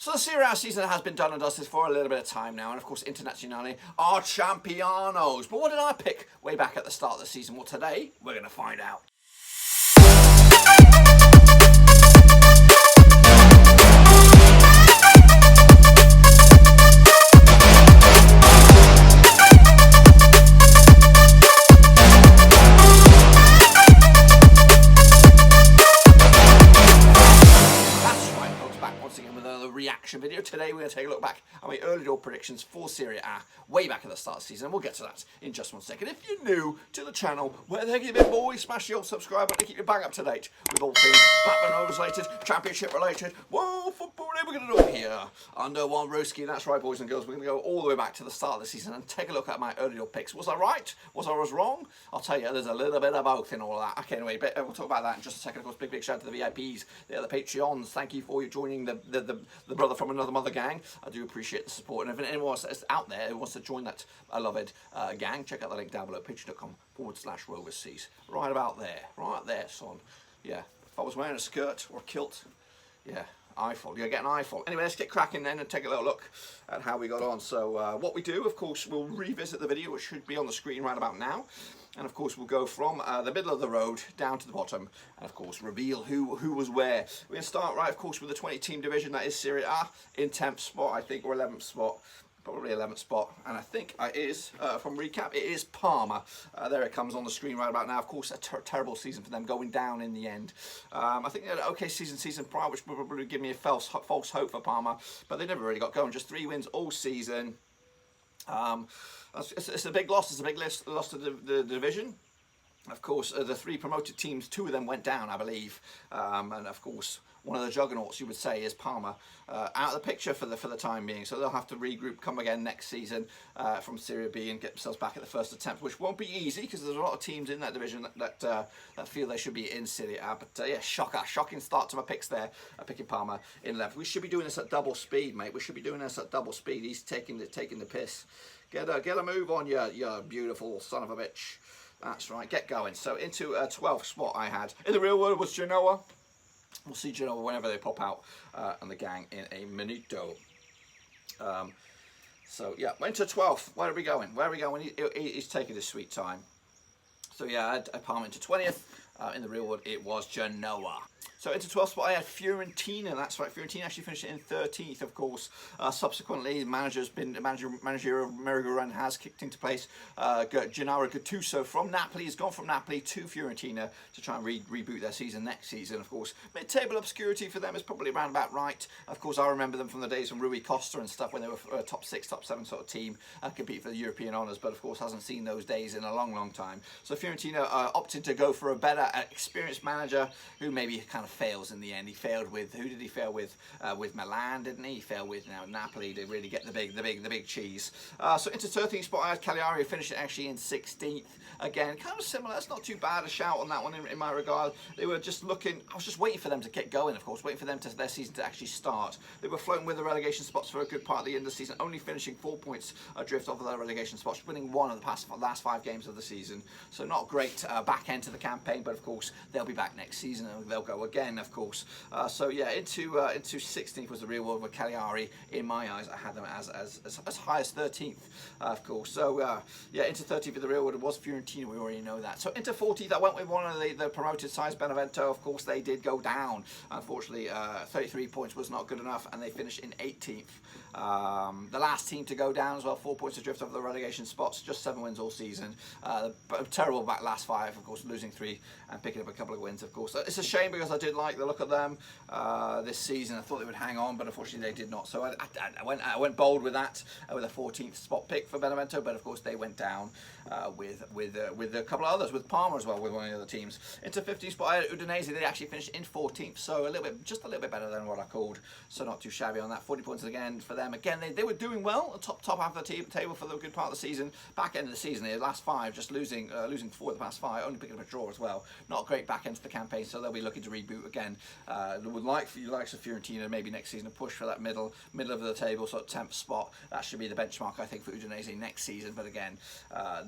So the Serie A season has been done and dusted for a little bit of time now, and of course Internazionale are Champions. But what did I pick way back at the start of the season? Well, today we're going to find out. Reaction video. Today we're going to take a look back at my early door predictions for Serie A way back at the start of the season, and we'll get to that in just one second. If you're new to the channel, where the heck have you been, boys? Smash the old subscribe button to keep you bang up to date with all things Batman related, Championship related, world football. We're going to do it here under one Roski. That's right, boys and girls. We're going to go all the way back to the start of the season and take a look at my early door picks. Was I right? Was I wrong? I'll tell you, there's a little bit of both in all of that. Okay, anyway, we'll talk about that in just a second. Of course, big shout out to the VIPs, the other Patreons. Thank you for joining the brother from another mother gang. I do appreciate the support, and if anyone else is out there who wants to join that beloved gang, check out the link down below, patreon.com/roverseas. Right about there, son. Yeah, if I was wearing a skirt or a kilt, yeah, eyeful. You're getting eyeful. Anyway, let's get cracking then and take a little look at how we got on. So what we do, of course, we'll revisit the video, which should be on the screen right about now. And of course we'll go from the middle of the road down to the bottom, and of course reveal who was where. We're going to start right, of course, with the 20-team division that is Serie A in 10th spot, I think, or 11th spot. Probably 11th spot, and I think it is, from recap, it is Parma. There it comes on the screen right about now. Of course, a terrible season for them, going down in the end. I think they had an okay season prior, which would probably give me a false hope for Parma, but they never really got going. Just 3 wins all season. It's a big loss. It's a big loss to the division. Of course, the 3 promoted teams, 2 of them went down, I believe, and of course one of the juggernauts, you would say, is Parma, out of the picture for the time being. So they'll have to regroup, come again next season from Serie B and get themselves back at the first attempt, which won't be easy because there's a lot of teams in that division that feel they should be in Serie A. But yeah, shocking start to my picks there. Picking Parma in 11th. We should be doing this at double speed, mate. We should be doing this at double speed. He's taking the piss. Get a move on, you beautiful son of a bitch. That's right, get going. So into a 12th spot I had. In the real world was Genoa. We'll see Genoa whenever they pop out, and the gang in a minuto. So yeah, into 12th. Where are we going? He's taking his sweet time. So yeah, I had Parma into 20th. In the real world, it was Genoa. So into 12th spot, I had Fiorentina. That's right, Fiorentina actually finished in 13th, of course. Subsequently, managerial merry-go-round has kicked into place. Gennaro Gattuso from Napoli has gone from Napoli to Fiorentina to try and reboot their season next season, of course. Mid-table obscurity for them is probably around about right. Of course, I remember them from the days from Rui Costa and stuff when they were a top 6, top 7 sort of team, compete for the European honours, but of course hasn't seen those days in a long time. So Fiorentina opted to go for a better experienced manager who maybe kind of fails in the end. He failed with, who did he fail with? With Milan, didn't he? He failed with Napoli to really get the big cheese. So into 13th spot, I had Cagliari finishing actually in 16th. Again, kind of similar. That's not too bad a shout on that one in my regard. They were just looking. I was just waiting for them to get going. Of course, waiting for them their season to actually start. They were floating with the relegation spots for a good part of the end of the season, only finishing 4 points adrift off of their relegation spots, winning 1 of the last 5 games of the season. So not great back end to the campaign, but of course they'll be back next season and they'll go again, of course. So yeah, into 16th was the real world with Cagliari. In my eyes, I had them as high as 13th, of course. So yeah, into 13th for the real world, it was Fiorentina. We already know that. So into 14th, I went with one of the promoted sides, Benevento. Of course, they did go down. Unfortunately, 33 points was not good enough, and they finished in 18th. The last team to go down as well, 4 points adrift over the relegation spots, just 7 wins all season. Terrible back last 5, of course, losing 3 and picking up a couple of wins, of course. It's a shame because I did like the look of them this season. I thought they would hang on, but unfortunately they did not. So I went bold with that, with a 14th spot pick for Benevento, but of course they went down with a couple of others, with Parma as well, with one of the other teams. Into 15th spot, I had Udinese. They actually finished in 14th, so just a little bit better than what I called. So not too shabby on that. 40 points again for them. Again, they were doing well, top half of the table for the good part of the season. Back end of the season, the last 5, just losing 4 of the past 5, only picking up a draw as well. Not a great back end to the campaign, so they'll be looking to reboot again. Would like for you likes of Fiorentina maybe next season to push for that middle of the table, sort of 10th spot. That should be the benchmark, I think, for Udinese next season. But again,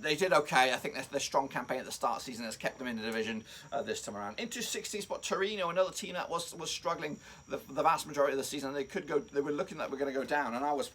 they did okay. I think their strong campaign at the start of the season has kept them in the division this time around. Into 16th spot, Torino, another team that was struggling the vast majority of the season. They were looking like we're going to go down, and I was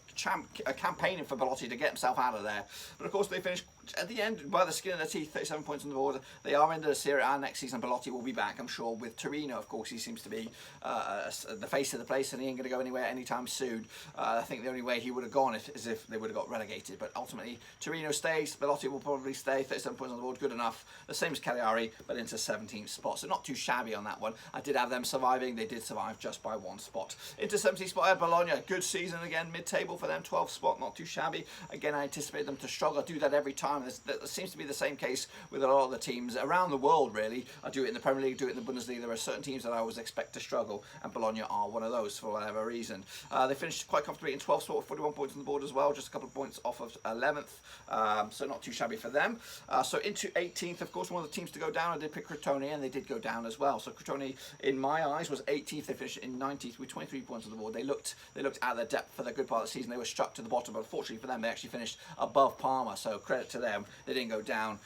campaigning for Belotti to get himself out of there. But of course, they finished at the end by the skin of their teeth, 37 points on the board. They are into the Serie A next season. Belotti will be back, I'm sure, with Torino. Of course, he seems to be the face of the place, and he ain't going to go anywhere anytime soon. I think the only way he would have gone is if they would have got relegated. But ultimately, Torino stays. Belotti will probably stay. 37 points on the board, good enough. The same as Cagliari, but into 17th spot. So not too shabby on that one. I did have them surviving. They did survive just by one spot. Into 17th spot, I had Bologna. Good season again, mid-table for them. 12th spot, not too shabby. Again, I anticipate them to struggle. I do that every time. That seems to be the same case with a lot of the teams around the world, really. I do it in the Premier League, do it in the Bundesliga. There are certain teams that I always expect to struggle, and Bologna are one of those for whatever reason. They finished quite comfortably in 12th spot with 41 points on the board as well, just a couple of points off of 11th, so not too shabby for them. So into 18th, of course, one of the teams to go down. I did pick Crotone, and they did go down as well. So Crotone, in my eyes, was 18th. They finished in 19th with 23 points on the board. They looked out of their depth for the good part of the season. They were struck to the bottom, but unfortunately for them, they actually finished above Parma. So credit to them. They didn't go down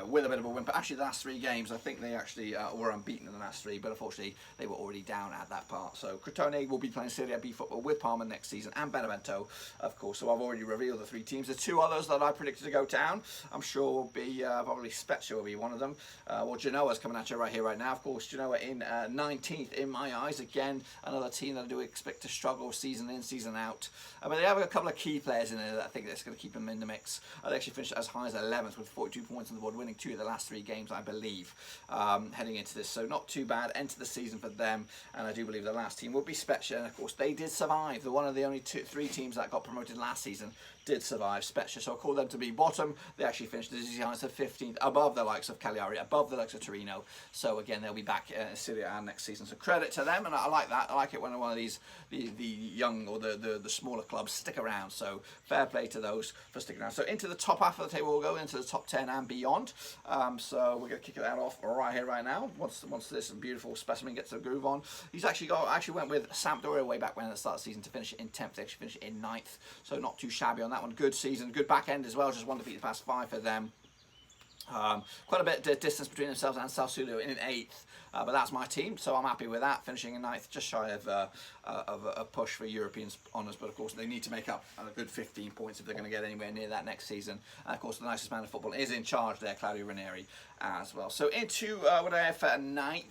with a bit of a whimper. Actually, the last three games, I think they actually were unbeaten in the last three, but unfortunately, they were already down at that part. So Crotone will be playing Serie B football with Parma next season, and Benevento, of course. So I've already revealed the three teams. The two others that I predicted to go down, I'm sure will be probably Spezia will be one of them. Well, Genoa's coming at you right here, right now. Of course, Genoa in 19th in my eyes. Again, another team that I do expect to struggle season in, season out. But they have a couple of key players in there that I think that's going to keep them in the mix. They actually finished as high as 11th with 42 points on the board, winning 2 of the last 3 games, I believe, heading into this. So not too bad. Enter the season for them, and I do believe the last team will be Spezia. And of course, they did survive. They're one of the only 3 teams that got promoted last season did survive, Spezia. So I call them to be bottom. They actually finished as high as 15th, above the likes of Cagliari, above the likes of Torino. So again, they'll be back in Serie A next season. So credit to them, and I like that. I like it when one of these the young or the smaller clubs stick around. So fair play to those for sticking around. So into the top half of the table, we'll go into the top 10 and beyond. So we're going to kick that off right here, right now. Once this beautiful specimen gets a groove on, he's actually went with Sampdoria way back when at the start of the season to finish in 10th. They actually finished in 9th. So not too shabby on that one. Good season, good back end as well. Just one defeat the past 5 for them. Quite a bit of distance between themselves and Sassuolo in 8th, but that's my team, so I'm happy with that, finishing in 9th, just shy of a push for European honours. But of course, they need to make up a good 15 points if they're going to get anywhere near that next season. And of course, the nicest man in football is in charge there, Claudio Ranieri, as well. So into what I have for 9th.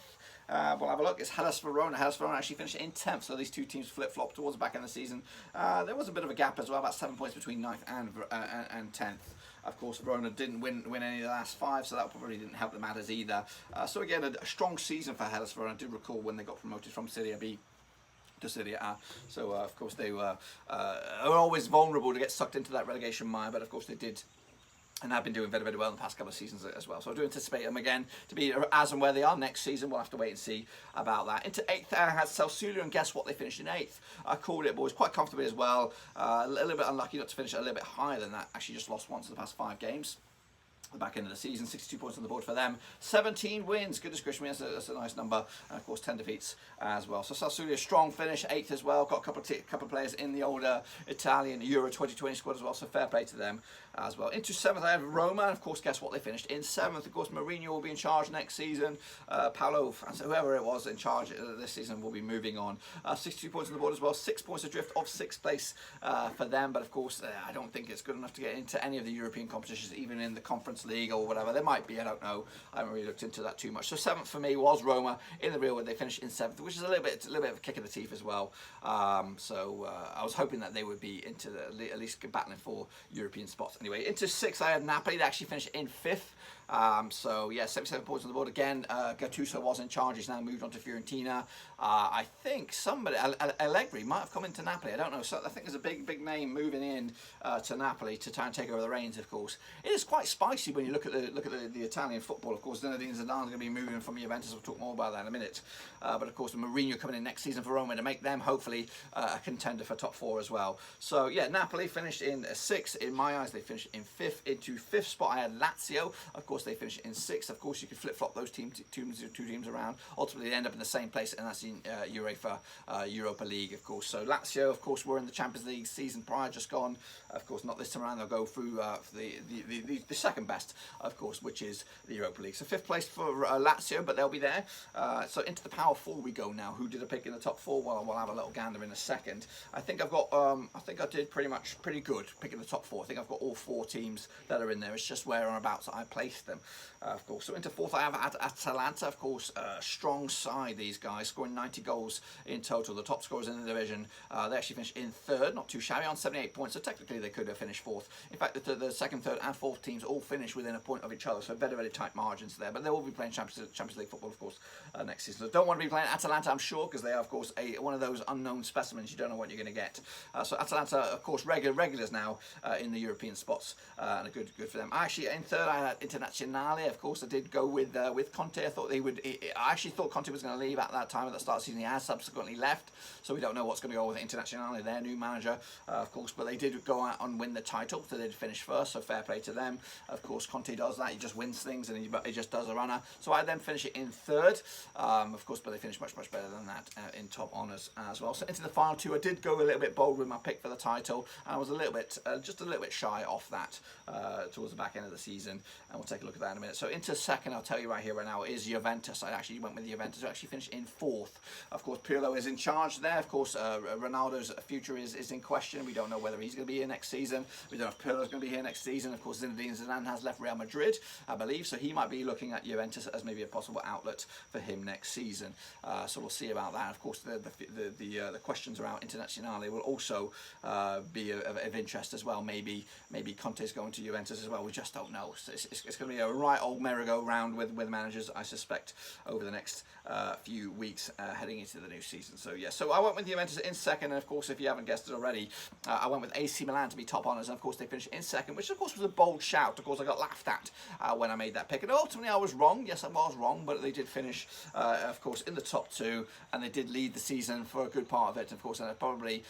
We'll have a look. It's Hellas Verona. Hellas Verona actually finished in 10th, so these two teams flip-flop towards the back end of the season. There was a bit of a gap as well, about 7 points between 9th and 10th. Of course, Verona didn't win any of the last 5, so that probably didn't help the matters either. So again, a strong season for Hellas Verona. I do recall when they got promoted from Serie B to Serie A. So of course they were always vulnerable to get sucked into that relegation mire, but of course they did. And have been doing very, very well in the past couple of seasons as well. So I do anticipate them again to be as and where they are next season. We'll have to wait and see about that. Into 8th, I had Sassuolo, and guess what? They finished in 8th. I called it, boys, quite comfortably as well. A little bit unlucky not to finish a little bit higher than that. Actually just lost once in the past 5 games. The back end of the season, 62 points on the board for them, 17 wins, goodness gracious me, that's a nice number, and of course 10 defeats as well. So Sassuolo, a strong finish, 8th as well, got a couple of players in the older Italian Euro 2020 squad as well, so fair play to them as well. Into 7th, I have Roma, and of course, guess what, they finished in 7th. Of course, Mourinho will be in charge next season, Paolo, whoever it was in charge this season will be moving on. 62 points on the board as well, 6 points adrift of 6th place for them, but of course, I don't think it's good enough to get into any of the European competitions, even in the Conference League or whatever. There might be, I don't know. I haven't really looked into that too much. So 7th for me was Roma. In the real world, they finished in 7th, which is a little bit of a kick in the teeth as well. I was hoping that they would be into at least battling for European spots. Anyway, into 6th, I had Napoli. They actually finished in 5th. So yeah, 77 points on the board again. Gattuso was in charge. He's now moved on to Fiorentina. I think somebody, Allegri, might have come into Napoli. I don't know. So I think there's a big name moving in to Napoli to try and take over the reins. Of course, it is quite spicy obviously when you look at the Italian football, of course, Zinedine Zidane's going to be moving from Juventus. We'll talk more about that in a minute. But of course, Mourinho coming in next season for Roma to make them hopefully a contender for top 4 as well. So yeah, Napoli finished in 6th. In my eyes, they finished in 5th. Into 5th spot, I had Lazio. Of course, they finished in 6th. Of course, you could flip-flop those two teams around. Ultimately, they end up in the same place, and that's in Europa League, of course. So Lazio, of course, were in the Champions League season prior, just gone. Of course, not this time around. They'll go through the second best, of course, which is the Europa League. So 5th place for Lazio, but they'll be there. So into the Power 4 we go now. Who did I pick in the top 4? Well, we'll have a little gander in a second. I think I've got. I think I did pretty good picking the top 4. I think I've got all 4 teams that are in there. It's just where and abouts I placed them, of course. So into 4th I have Atalanta, of course, strong side. These guys scoring 90 goals in total. The top scorers in the division. They actually finished in 3rd, not too shabby, on 78 points. So technically they could have finished 4th. In fact, the 2nd, 3rd, and 4th teams all finished within a point of each other. So very tight margins there. But they will be playing Champions League football, of course, next season. So don't want to be playing Atalanta, I'm sure, because they are, of course, one of those unknown specimens. You don't know what you're going to get. So Atalanta, of course, regulars now in the European spots, and a good for them. Actually, in 3rd I had Internazionale. Of course, I did go with Conte. I thought they would. I actually thought Conte was going to leave at that time at the start of the season. He has subsequently left, so we don't know what's going to go with Internazionale, their new manager, of course. But they did go out and win the title, so they did finish 1st. So fair play to them. Of course, Conte does that. He just wins things, and he just does a runner. So I then finish it in 3rd, of course, but they finished much better than that in top honours as well. So into the final 2, I did go a little bit bold with my pick for the title, and I was a little bit, just a little bit shy off that towards the back end of the season, and we'll take a look at that in a minute. So into 2nd, I'll tell you right here right now, is Juventus. I actually went with Juventus, who actually finished in 4th. Of course, Pirlo is in charge there. Of course, Ronaldo's future is in question. We don't know whether he's going to be here next season. We don't know if Pirlo's going to be here next season. Of course, Zinedine Zidane has left Real Madrid, I believe, so he might be looking at Juventus as maybe a possible outlet for him next season. So we'll see about that. Of course, the questions around Internazionale will also be of interest as well. Maybe Conte's going to Juventus as well. We just don't know. So it's going to be a right old merry-go-round with managers, I suspect, over the next few weeks heading into the new season. So yeah, so I went with Juventus in 2nd, and of course, if you haven't guessed it already, I went with AC Milan to be top honours, and of course they finished in 2nd, which of course was a bold shout. Of course, I got laughed at when I made that pick, and ultimately I was wrong. Yes, I was wrong, but they did finish, of course, in the top 2, and they did lead the season for a good part of it. Of course, and probably.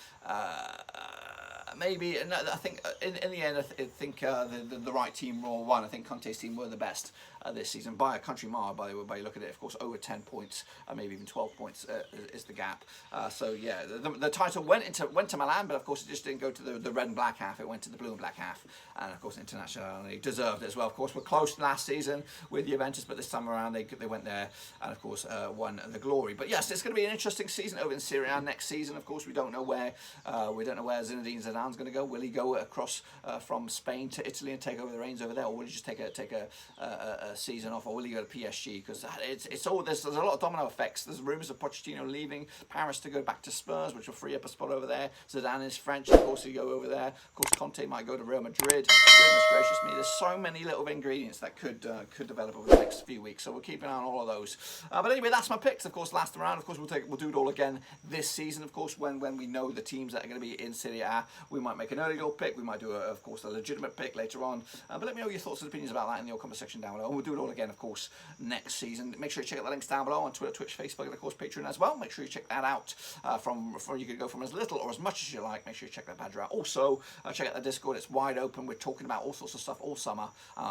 Maybe, I think in the end, I think the right team all won. I think Conte's team were the best this season by a country mile. By you look at it, of course, over 10 points, maybe even 12 points is the gap. So yeah, the title went to Milan, but of course it just didn't go to the red and black half. It went to the blue and black half, and of course Internazionale deserved it as well. Of course, we're close last season with Juventus, but this time around they went there and of course won the glory. But yes, it's going to be an interesting season over in Serie A next season. Of course, we don't know where Zinedine Zidane's going to go. Will he go across from Spain to Italy and take over the reins over there, or will he just take a season off, or will he go to PSG? Because it's all there's a lot of domino effects. There's rumours of Pochettino leaving Paris to go back to Spurs, which will free up a spot over there. Zidane is French, of course, he go over there. Of course, Conte might go to Real Madrid. Goodness gracious me, there's so many little ingredients that could develop over the next few weeks. So we'll keep an eye on all of those. But anyway, that's my picks. Of course, last round. Of course, we'll do it all again this season. Of course, when we know the teams that are going to be in Serie A, we might make an early goal pick. We might do, of course, a legitimate pick later on. But let me know your thoughts and opinions about that in your comment section down below. And we'll do it all again, of course, next season. Make sure you check out the links down below on Twitter, Twitch, Facebook, and of course Patreon as well. Make sure you check that out. You can go from as little or as much as you like. Make sure you check that badger out. Also, check out the Discord. It's wide open. We're talking about all sorts of stuff all summer.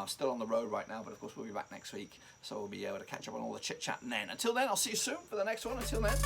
Still on the road right now, but of course we'll be back next week, so we'll be able to catch up on all the chit chat then. Until then, I'll see you soon for the next one. Until then.